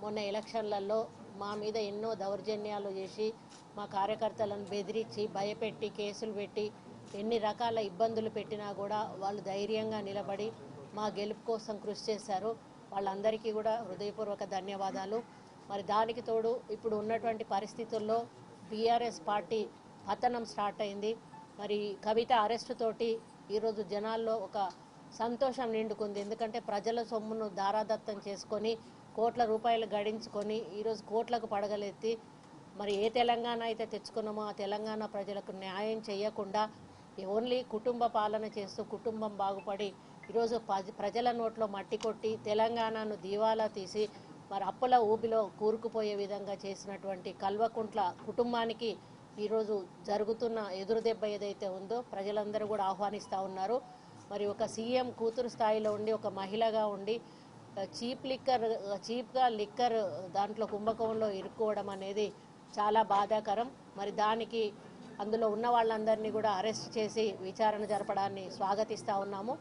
మొన్న ఎలక్షన్లలో మా మీద ఎన్నో దౌర్జన్యాలు చేసి మా కార్యకర్తలను బెదిరించి భయపెట్టి కేసులు పెట్టి ఎన్ని రకాల ఇబ్బందులు పెట్టినా కూడా వాళ్ళు ధైర్యంగా నిలబడి మా గెలుపు కోసం కృషి చేశారు. వాళ్ళందరికీ కూడా హృదయపూర్వక ధన్యవాదాలు. మరి దానికి తోడు ఇప్పుడు ఉన్నటువంటి పరిస్థితుల్లో బీఆర్ఎస్ పార్టీ పతనం స్టార్ట్ అయింది. మరి కవిత అరెస్టు తోటి ఈరోజు జనాల్లో ఒక సంతోషం నిండుకుంది. ఎందుకంటే ప్రజల సొమ్మును దారాదత్తం చేసుకొని కోట్ల రూపాయలు గడించుకొని ఈరోజు కోట్లకు పడగలెత్తి మరి ఏ తెలంగాణ అయితే తెచ్చుకున్నామో ఆ తెలంగాణ ప్రజలకు న్యాయం చేయకుండా ఓన్లీ కుటుంబ పాలన చేస్తూ కుటుంబం బాగుపడి ఈరోజు ప్రజల నోట్లో మట్టి కొట్టి తెలంగాణను దివాలా తీసి మరి అప్పుల ఊబిలో కూరుకుపోయే విధంగా చేసినటువంటి కల్వకుంట్ల కుటుంబానికి ఈరోజు జరుగుతున్న ఎదురు దెబ్బ ఏదైతే ఉందో ప్రజలందరూ కూడా ఆహ్వానిస్తూ ఉన్నారు. మరి ఒక సీఎం కూతురు స్థాయిలో ఉండి ఒక మహిళగా ఉండి చీప్గా లిక్కర్ దాంట్లో కుంభకోణంలో ఇరుక్కోవడం అనేది చాలా బాధాకరం. మరి దానికి అందులో ఉన్న వాళ్ళందరినీ కూడా అరెస్ట్ చేసి విచారణ జరపడాన్ని స్వాగతిస్తూ ఉన్నాము.